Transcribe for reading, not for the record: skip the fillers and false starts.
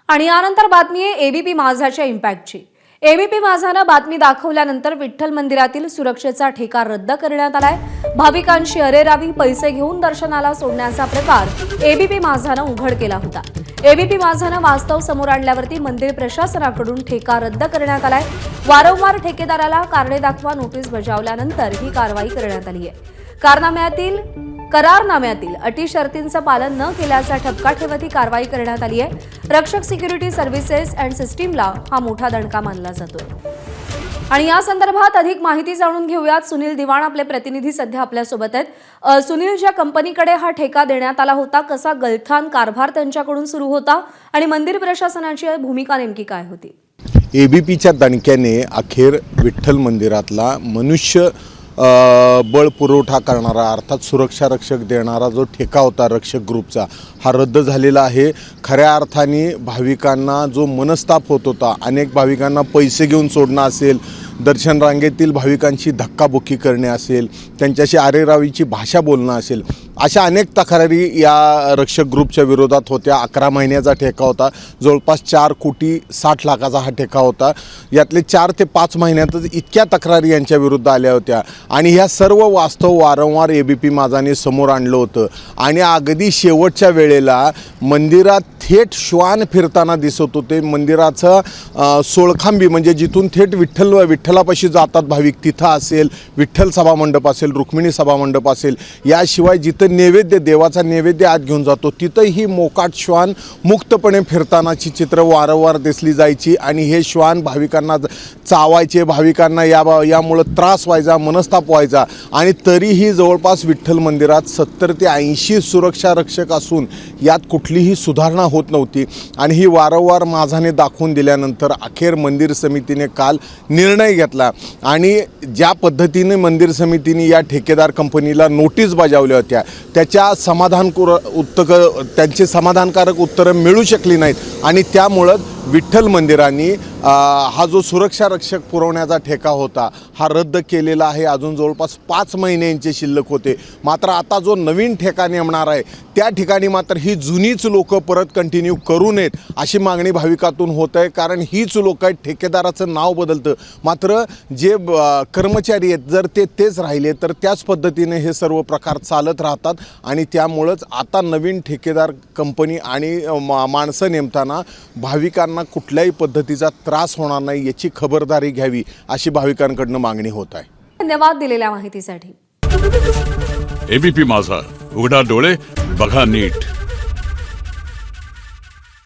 आणि यानंतर बातमी आहे एबीपी माझाच्या इम्पॅक्टची। एबीपी माझानं बातमी दाखवल्यानंतर विठ्ठल मंदिरातील सुरक्षेचा ठेका रद्द करण्यात आलाय। भाविकांची अरेरावी पैसे घेऊन दर्शनाला सोडण्याचा प्रकार एबीपी माझानं उघड केला होता। एबीपी माझानं वास्तव समोर आणल्यावरती मंदिर प्रशासनाकडून ठेका रद्द करण्यात आलाय। वारंवार ठेकेदाराला कारणे दाखवा नोटीस बजावल्यानंतर ही कारवाई करण्यात आली आहे। करारनाम्यातील अटी शर्तींचं पालन न केल्याचा ठपका ठेवत ही कारवाई करण्यात आली आहे। रक्षक सिक्युरिटी सर्व्हिसेस अँड सिस्टीमला हा मोठा दणका मानला जातो। आणि या संदर्भात अधिक माहिती जाणून घेऊयात। सुनील दिवाण आपले प्रतिनिधी सध्या आपल्या सोबत आहेत। सुनील, ज्या कंपनीकडे हा ठेका देण्यात आला होता, कसा गलथान कारभार त्यांच्याकडून सुरू होता आणि मंदिर प्रशासनाची भूमिका नेमकी काय होती? एबीपीच्या दणक्याने अखेर विठ्ठल मंदिरातला मनुष्य बळ पुरवठा करणारा अर्थात सुरक्षा रक्षक देणारा जो ठेका होता रक्षक ग्रुपचा, हा रद्द झालेला आहे। खऱ्या अर्थाने भाविकांना जो मनस्ताप होत होता, अनेक भाविकांना पैसे घेऊन सोडणं असेल, दर्शन रांगेतील भाविकांची धक्काबुक्की करणे असेल, त्यांच्याशी आरेरावीची भाषा बोलणं असेल, अशा अनेक तक्रारी या रक्षक ग्रुपच्या विरोधात होत्या। 11 महिन्याचा ठेका होता, जवळपास 4,60,00,000चा हा ठेका होता। यातले 4 ते 5 महिन्यातच इतक्या तक्रारी यांच्या विरुद्ध आल्या होत्या आणि ह्या सर्व वास्तव वारंवार एबीपी माझाने समोर आणलं होतं। आणि अगदी शेवटच्या वेळेला मंदिरात थेट श्वान फिरताना दिसत होते। मंदिराचं सोळखांबी म्हणजे जिथून थेट विठ्ठलापाशी जातात भाविक, तिथं असेल, विठ्ठल सभामंडप असेल, रुक्मिणी सभामंडप असेल, याशिवाय जिथं नैवेद्य, देवाचा नैवेद्य आत घेऊन जातो, तिथंही मोकाट श्वान मुक्तपणे फिरतानाची चित्र वारंवार दिसली जायची। आणि हे श्वान भाविकांना चावायचे, भाविकांना यामुळं त्रास व्हायचा, मनस्ताप व्हायचा। आणि तरीही जवळपास विठ्ठल मंदिरात 70 ते 80 सुरक्षा रक्षक असून यात कुठलीही सुधारणा होत नव्हती। आणि ही वारंवार माझाने दाखवून दिल्यानंतर अखेर मंदिर समितीने काल निर्णय घेतला आणि ज्या पद्धतीने मंदिर समितीने या ठेकेदार कंपनीला नोटीस बजावल्या होत्या, त्याच्या त्यांचे समाधानकारक उत्तरं मिळू शकली नाहीत। आणि त्यामुळं विठ्ठल मंदिरांनी हा जो सुरक्षा रक्षक पुरवण्याचा ठेका होता हा रद्द केलेला आहे। अजून जवळपास 5 महिन्यांचे शिल्लक होते। मात्र आता जो नवीन ठेका नेमणार आहे त्या ठिकाणी मात्र ही जुनीच लोकं परत कंटिन्यू करू नयेत अशी मागणी भाविकातून होत आहे। कारण हीच लोक आहेत, ठेकेदाराचं नाव बदलतं मात्र जे कर्मचारी आहेत जर तेच राहिले तर त्याच पद्धतीने हे सर्व प्रकार चालत राहतात। आणि त्यामुळंच आता नवीन ठेकेदार कंपनी आणि माणसं नेमताना भाविकांना कुठल्याही पद्धतीचा त्रास होणार नाही याची खबरदारी घ्यावी अशी भाविकांकडून मागणी होत आहे। धन्यवाद दिलेल्या माहितीसाठी। एबीपी माझा, उघडा डोळे बघा नीट।